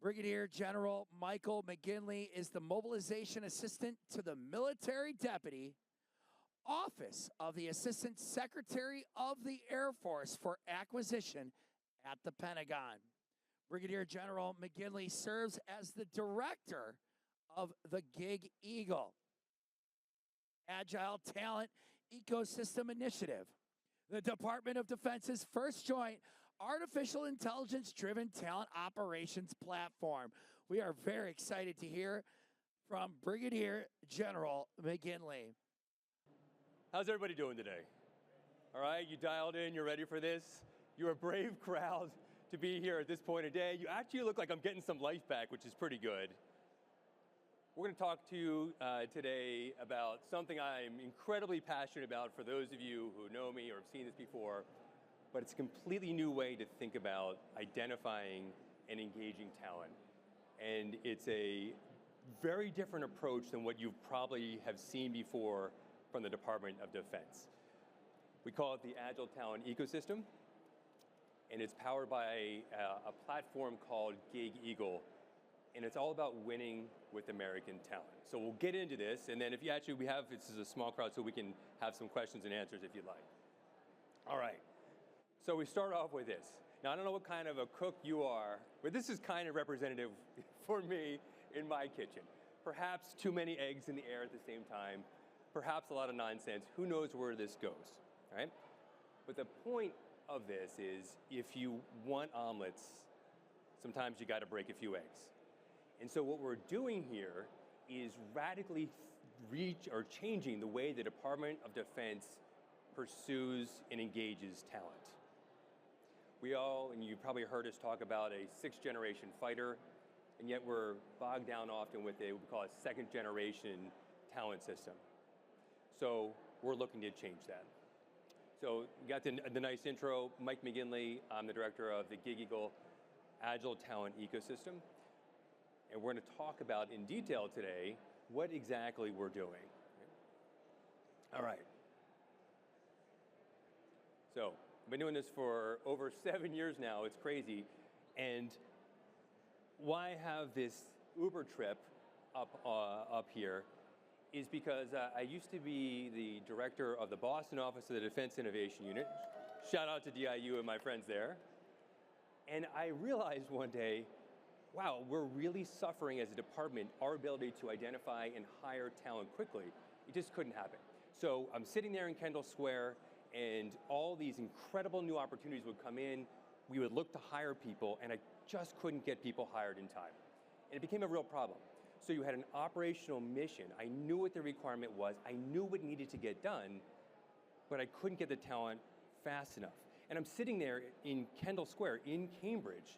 Brigadier General Michael McGinley is the mobilization assistant to the military deputy, Office of the Assistant Secretary of the Air Force for Acquisition at the Pentagon. Brigadier General McGinley serves as the director of the GigEagle, Agile Talent Ecosystem Initiative, the Department of Defense's first joint artificial intelligence-driven talent operations platform. We are very excited to hear from Brigadier General McGinley. How's everybody doing today? All right, you dialed in, you're ready for this? You're a brave crowd to be here at this point of day. You actually look like I'm getting some life back, which is pretty good. We're going to talk to you today about something I'm incredibly passionate about for those of you who know me or have seen this before, but it's a completely new way to think about identifying and engaging talent. And it's a very different approach than what you probably have seen before from the Department of Defense. We call it the Agile Talent Ecosystem, and it's powered by a platform called GigEagle, and it's all about winning with American talent. So we'll get into this, and then if you actually, this is a small crowd, so we can have some questions and answers if you'd like. All right, so we start off with this. Now, I don't know what kind of a cook you are, but this is kind of representative for me in my kitchen. Perhaps too many eggs in the air at the same time, perhaps a lot of nonsense. Who knows where this goes, right? But the point of this is if you want omelets, sometimes you got to break a few eggs. And so what we're doing here is radically changing the way the Department of Defense pursues and engages talent. We all, and you probably heard us talk about a 6th-generation fighter, and yet we're bogged down often with what we call a 2nd-generation talent system. So we're looking to change that. So you got the nice intro, Mike McGinley. I'm the director of the GigEagle Agile Talent Ecosystem. And we're going to talk about in detail today what exactly we're doing. All right. So I've been doing this for over 7 years now. It's crazy. And why I have this Uber trip up here is because I used to be the director of the Boston office of the Defense Innovation Unit. Shout out to DIU and my friends there. And I realized one day, wow, we're really suffering as a department, our ability to identify and hire talent quickly. It just couldn't happen. So I'm sitting there in Kendall Square, and all these incredible new opportunities would come in. We would look to hire people, and I just couldn't get people hired in time. And it became a real problem. So you had an operational mission. I knew what the requirement was. I knew what needed to get done, but I couldn't get the talent fast enough. And I'm sitting there in Kendall Square in Cambridge.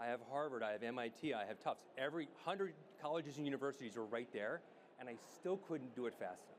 I have Harvard, I have MIT, I have Tufts. 100 colleges and universities are right there, and I still couldn't do it fast enough.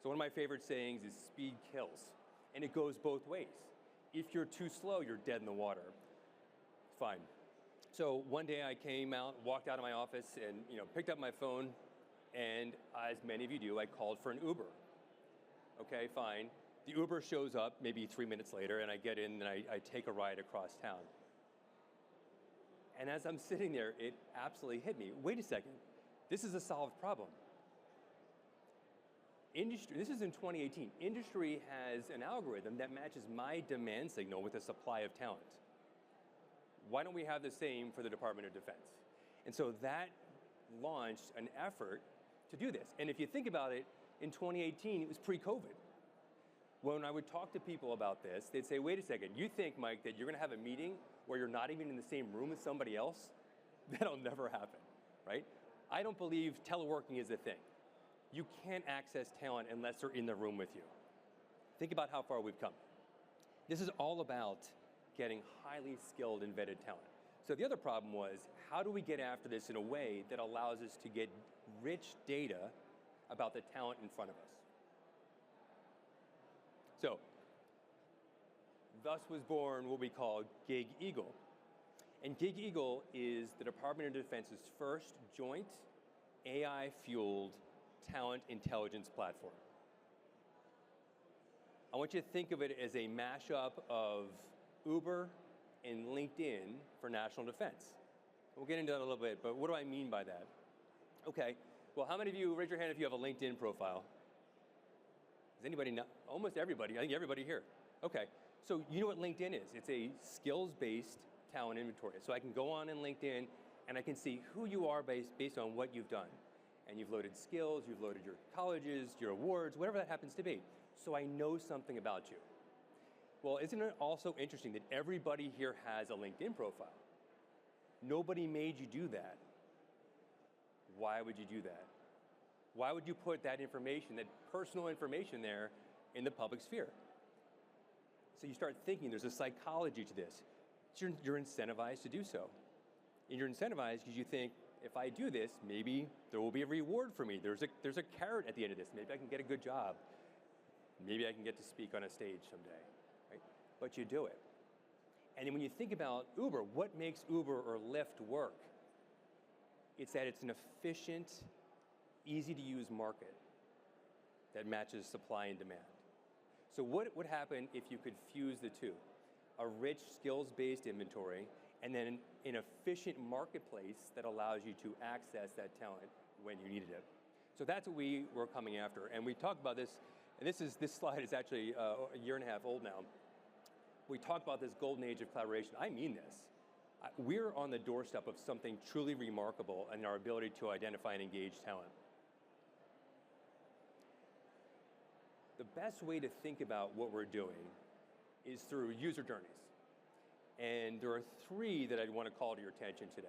So one of my favorite sayings is speed kills, and it goes both ways. If you're too slow, you're dead in the water. Fine. So one day I came out, walked out of my office, and picked up my phone, and as many of you do, I called for an Uber. Okay, fine. The Uber shows up maybe 3 minutes later, and I get in and I take a ride across town. And as I'm sitting there, it absolutely hit me. Wait a second, this is a solved problem. Industry, this is in 2018. Industry has an algorithm that matches my demand signal with the supply of talent. Why don't we have the same for the Department of Defense? And so that launched an effort to do this. And if you think about it, in 2018, it was pre-COVID. When I would talk to people about this, they'd say, wait a second, you think, Mike, that you're going to have a meeting where you're not even in the same room as somebody else? That'll never happen, right? I don't believe teleworking is a thing. You can't access talent unless they're in the room with you. Think about how far we've come. This is all about getting highly skilled and vetted talent. So the other problem was, how do we get after this in a way that allows us to get rich data about the talent in front of us? So, thus was born what we call GigEagle. And GigEagle is the Department of Defense's first joint AI-fueled talent intelligence platform. I want you to think of it as a mashup of Uber and LinkedIn for national defense. We'll get into that in a little bit, but what do I mean by that? Okay, well, how many of you, raise your hand if you have a LinkedIn profile? Does anybody know? Almost everybody, I think everybody here. Okay, so you know what LinkedIn is. It's a skills-based talent inventory. So I can go on in LinkedIn and I can see who you are based on what you've done. And you've loaded skills, you've loaded your colleges, your awards, whatever that happens to be. So I know something about you. Well, isn't it also interesting that everybody here has a LinkedIn profile? Nobody made you do that. Why would you do that? Why would you put that information, that personal information there in the public sphere? So you start thinking there's a psychology to this. You're incentivized to do so. And you're incentivized because you think, if I do this, maybe there will be a reward for me. There's a carrot at the end of this. Maybe I can get a good job. Maybe I can get to speak on a stage someday, right? But you do it. And then when you think about Uber, what makes Uber or Lyft work? It's that it's an efficient, easy to use market that matches supply and demand. So what would happen if you could fuse the two? A rich skills-based inventory and then an efficient marketplace that allows you to access that talent when you needed it. So that's what we were coming after. And we talked about this, and this slide is actually a year and a half old now. We talked about this golden age of collaboration. I mean this. We're on the doorstep of something truly remarkable in our ability to identify and engage talent. The best way to think about what we're doing is through user journeys. And there are three that I'd want to call to your attention today.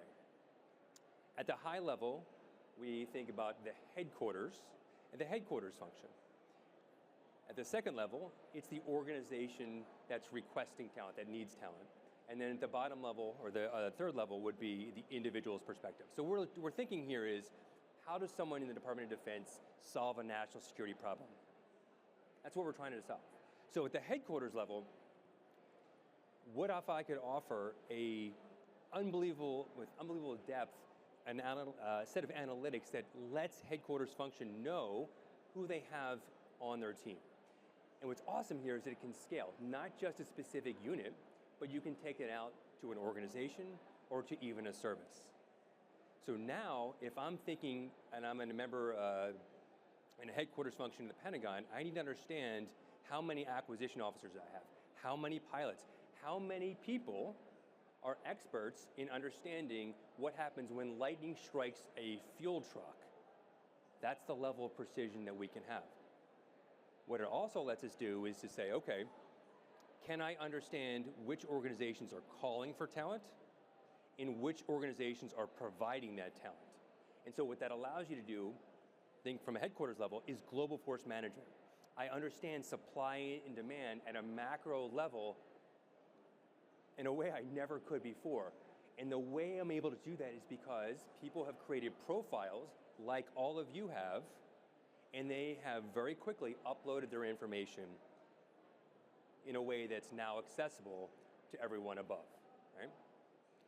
At the high level, we think about the headquarters and the headquarters function. At the second level, it's the organization that's requesting talent, that needs talent. And then at the bottom level, or the third level, would be the individual's perspective. So we're thinking here is, how does someone in the Department of Defense solve a national security problem? That's what we're trying to solve. So at the headquarters level, what if I could offer with unbelievable depth, a set of analytics that lets headquarters function know who they have on their team? And what's awesome here is that it can scale, not just a specific unit, but you can take it out to an organization or to even a service. So now, if I'm thinking, and I'm a member in a headquarters function in the Pentagon, I need to understand how many acquisition officers I have, how many pilots, how many people are experts in understanding what happens when lightning strikes a fuel truck. That's the level of precision that we can have. What it also lets us do is to say, okay, can I understand which organizations are calling for talent and which organizations are providing that talent? And so what that allows you to do, think from a headquarters level, is global force management. I understand supply and demand at a macro level in a way I never could before. And the way I'm able to do that is because people have created profiles like all of you have, and they have very quickly uploaded their information in a way that's now accessible to everyone above, right?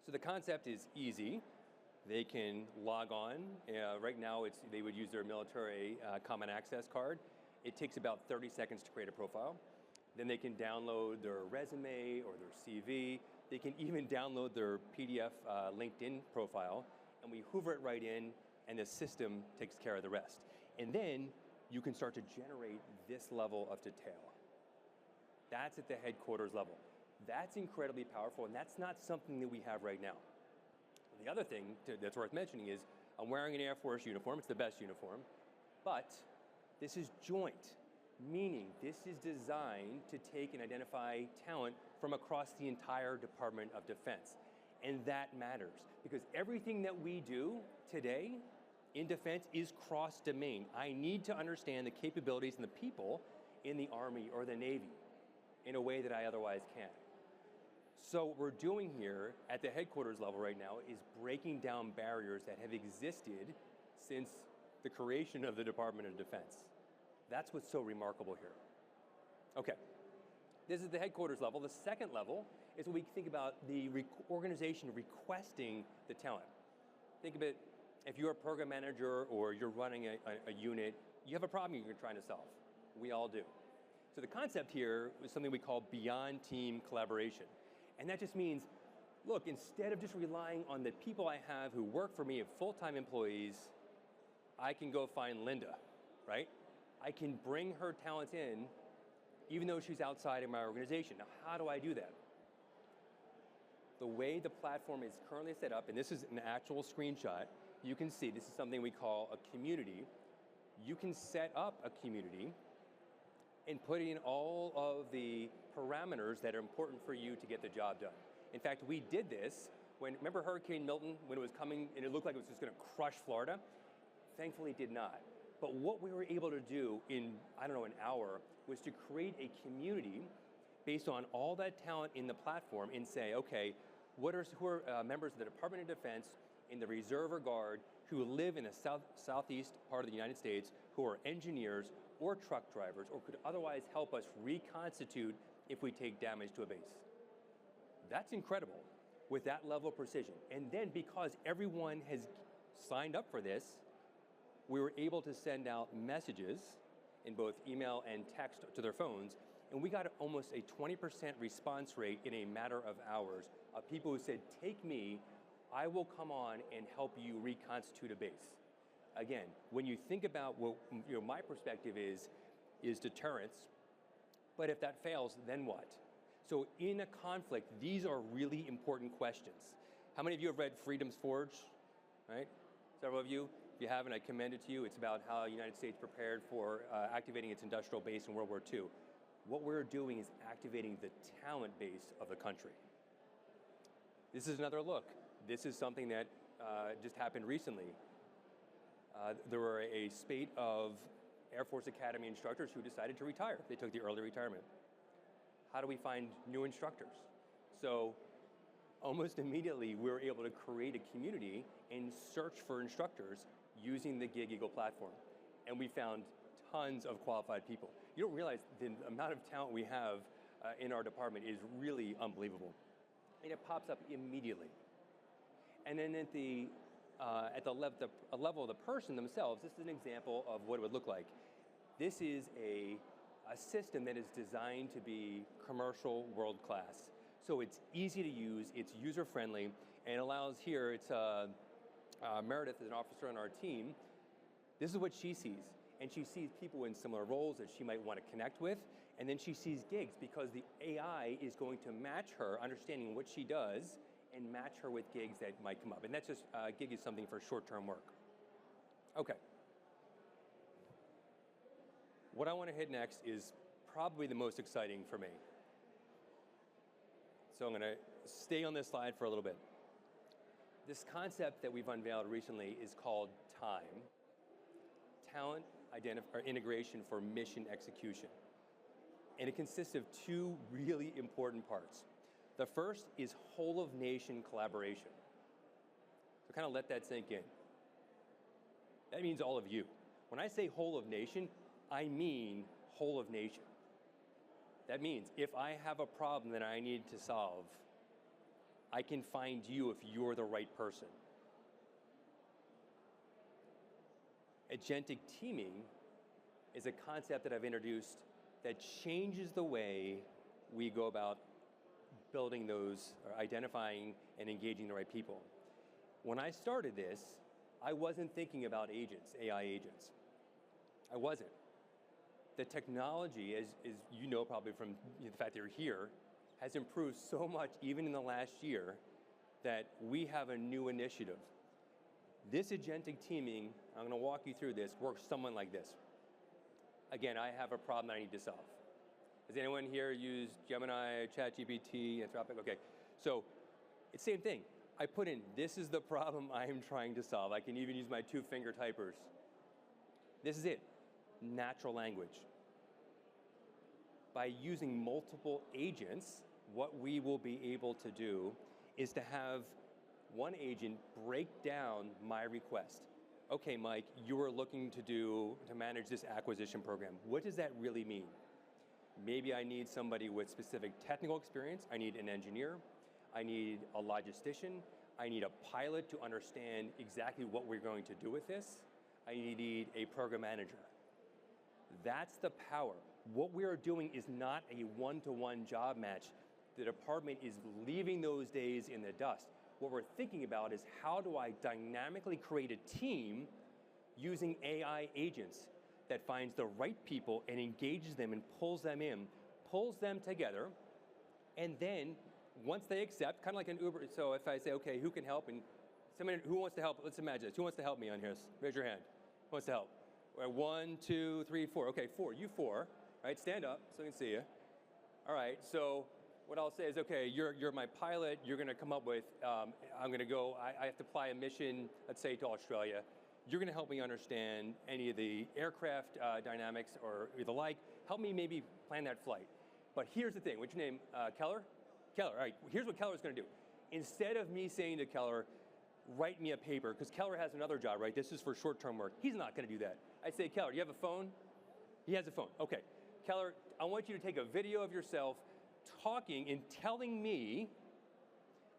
So the concept is easy. They can log on. Right now, they would use their military common access card. It takes about 30 seconds to create a profile. Then they can download their resume or their CV. They can even download their PDF LinkedIn profile, and we hoover it right in, and the system takes care of the rest. And then you can start to generate this level of detail. That's at the headquarters level. That's incredibly powerful, and that's not something that we have right now. The other thing that's worth mentioning is I'm wearing an Air Force uniform. It's the best uniform, but this is joint, meaning this is designed to take and identify talent from across the entire Department of Defense. And that matters because everything that we do today in defense is cross-domain. I need to understand the capabilities and the people in the Army or the Navy in a way that I otherwise can't. So what we're doing here at the headquarters level right now is breaking down barriers that have existed since the creation of the Department of Defense. That's what's so remarkable here. Okay, this is the headquarters level. The second level is when we think about the organization requesting the talent. Think of it, if you're a program manager or you're running a unit, you have a problem you're trying to solve. We all do. So the concept here is something we call beyond team collaboration. And that just means look, instead of just relying on the people I have who work for me as full-time employees, I can go find Linda, right? I can bring her talent in, even though she's outside of my organization. Now, how do I do that? The way the platform is currently set up, and this is an actual screenshot, you can see this is something we call a community. You can set up a community and put in all of the parameters that are important for you to get the job done. In fact, we did this when, remember Hurricane Milton, when it was coming and it looked like it was just gonna crush Florida? Thankfully it did not. But what we were able to do in, I don't know, an hour, was to create a community based on all that talent in the platform and say, okay, who are members of the Department of Defense in the Reserve or Guard who live in the southeast part of the United States, who are engineers or truck drivers, or could otherwise help us reconstitute if we take damage to a base. That's incredible with that level of precision. And then because everyone has signed up for this, we were able to send out messages in both email and text to their phones, and we got almost a 20% response rate in a matter of hours of people who said, take me, I will come on and help you reconstitute a base. Again, when you think about what my perspective is deterrence, but if that fails, then what? So in a conflict, these are really important questions. How many of you have read Freedom's Forge, right? Several of you. If you haven't, I commend it to you. It's about how the United States prepared for activating its industrial base in World War II. What we're doing is activating the talent base of the country. This is another look. This is something that just happened recently. There were a spate of Air Force Academy instructors who decided to retire. They took the early retirement. How do we find new instructors? So almost immediately, we were able to create a community and search for instructors using the GigEagle platform. And we found tons of qualified people. You don't realize the amount of talent we have in our department is really unbelievable. And it pops up immediately. And then at the level of the person themselves, this is an example of what it would look like. This is a system that is designed to be commercial world class. So it's easy to use, it's user-friendly, and allows here, it's Meredith is an officer on our team. This is what she sees. And she sees people in similar roles that she might want to connect with, and then she sees gigs because the AI is going to match her, understanding what she does, and match her with gigs that might come up. And that's just, gig is something for short-term work. Okay. What I want to hit next is probably the most exciting for me. So I'm going to stay on this slide for a little bit. This concept that we've unveiled recently is called TIME, Talent Integration for Mission Execution. And it consists of two really important parts. The first is whole of nation collaboration. So kind of let that sink in. That means all of you. When I say whole of nation, I mean whole of nation. That means if I have a problem that I need to solve, I can find you if you're the right person. Agentic teaming is a concept that I've introduced that changes the way we go about building those, or identifying and engaging the right people. When I started this, I wasn't thinking about agents, AI agents. I wasn't. The technology, as you know probably from the fact that you're here, has improved so much even in the last year that we have a new initiative. This agentic teaming, I'm going to walk you through this, works somewhat like this. Again, I have a problem that I need to solve. Has anyone here used Gemini, ChatGPT, Anthropic? Okay, so it's the same thing. I put in, this is the problem I am trying to solve. I can even use my two-finger typers. This is it, natural language. By using multiple agents, what we will be able to do is to have one agent break down my request. Okay, Mike, you are looking to manage this acquisition program. What does that really mean? Maybe I need somebody with specific technical experience. I need an engineer. I need a logistician. I need a pilot to understand exactly what we're going to do with this. I need a program manager. That's the power. What we are doing is not a one-to-one job match. the department is leaving those days in the dust. What we're thinking about is how do I dynamically create a team using AI agents that finds the right people and engages them and pulls them in, pulls them together, and then once they accept, kind of like an Uber, so if I say, okay, who can help, and someone who wants to help, let's imagine this, who wants to help me on here? Raise your hand. Who wants to help? All right, 1, 2, 3, 4. Okay, 4, you 4, right? Stand up so I can see you. All right, so what I'll say is, okay, you're my pilot, you're gonna come up with, I'm gonna go, I have to fly a mission, let's say to Australia. You're gonna help me understand any of the aircraft dynamics or the like, help me maybe plan that flight. But here's the thing, what's your name, Keller? Keller, all right, here's what Keller's gonna do. Instead of me saying to Keller, write me a paper, because Keller has another job, right? This is for short-term work. He's not gonna do that. I say, Keller, do you have a phone? He has a phone, okay. Keller, I want you to take a video of yourself talking and telling me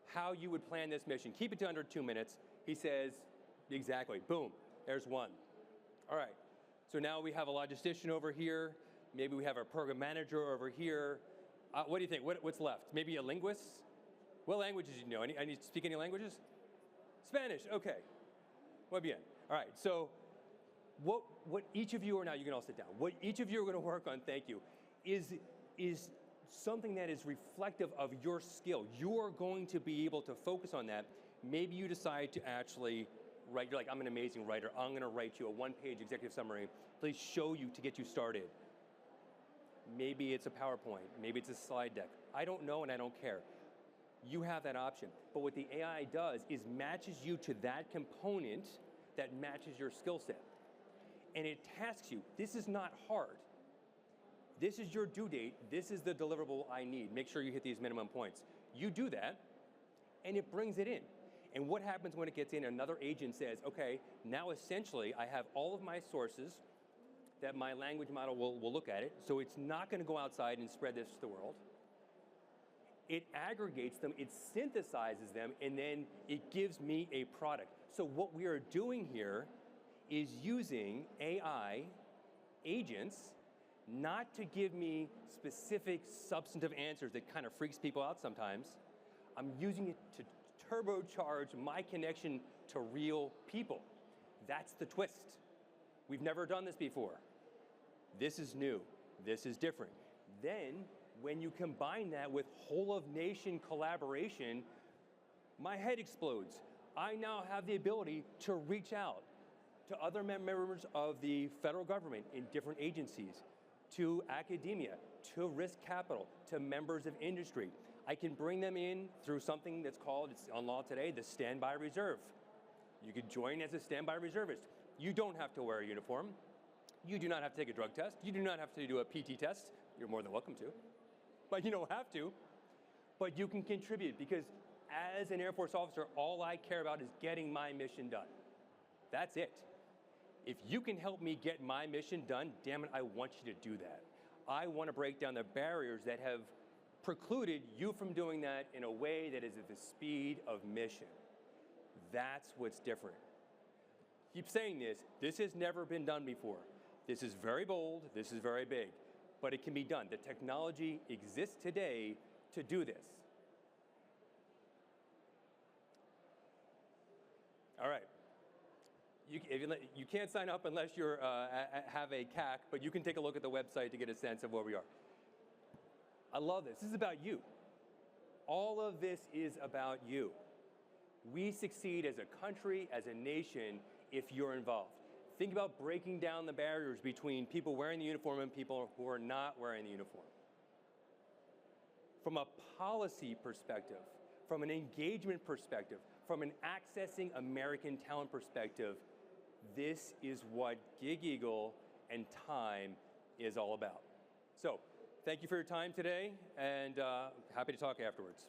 how you would plan this mission. Keep it to under 2 minutes. He says, exactly, boom, there's one. All right, so now we have a logistician over here. Maybe we have a program manager over here. What do you think, what's left? Maybe a linguist? What languages do you know? I need to speak any languages? Spanish, okay. Muy bien. All right, so what each of you are now, you can all sit down. What each of you are gonna work on, thank you, is something that is reflective of your skill. You're going to be able to focus on that. Maybe you decide to actually write, you're like, I'm an amazing writer. I'm gonna write you a 1-page executive summary. Please show you to get you started. Maybe it's a PowerPoint, maybe it's a slide deck. I don't know and I don't care. You have that option. But what the AI does is matches you to that component that matches your skill set. And it tasks you. This is not hard. This is your due date. This is the deliverable I need. Make sure you hit these minimum points. You do that, and it brings it in. And what happens when it gets in? Another agent says, okay, now essentially I have all of my sources that my language model will look at it, so it's not gonna go outside and spread this to the world. It aggregates them, it synthesizes them, and then it gives me a product. So what we are doing here is using AI agents not to give me specific substantive answers that kind of freaks people out sometimes. I'm using it to turbocharge my connection to real people. That's the twist. We've never done this before. This is new. This is different. Then, when you combine that with whole of nation collaboration, my head explodes. I now have the ability to reach out to other members of the federal government in different agencies, to academia, to risk capital, to members of industry. I can bring them in through something that's called, it's on law today, the standby reserve. You could join as a standby reservist. You don't have to wear a uniform. You do not have to take a drug test. You do not have to do a PT test. You're more than welcome to, but you don't have to. But you can contribute, because as an Air Force officer, all I care about is getting my mission done. That's it. If you can help me get my mission done, damn it, I want you to do that. I want to break down the barriers that have precluded you from doing that in a way that is at the speed of mission. That's what's different. Keep saying this, this has never been done before. This is very bold, this is very big, but it can be done. The technology exists today to do this. All right. You can't sign up unless you have a CAC, but you can take a look at the website to get a sense of where we are. I love this. This is about you. All of this is about you. We succeed as a country, as a nation, if you're involved. Think about breaking down the barriers between people wearing the uniform and people who are not wearing the uniform. From a policy perspective, from an engagement perspective, from an accessing American talent perspective, this is what GigEagle and time is all about. So, thank you for your time today, and happy to talk afterwards.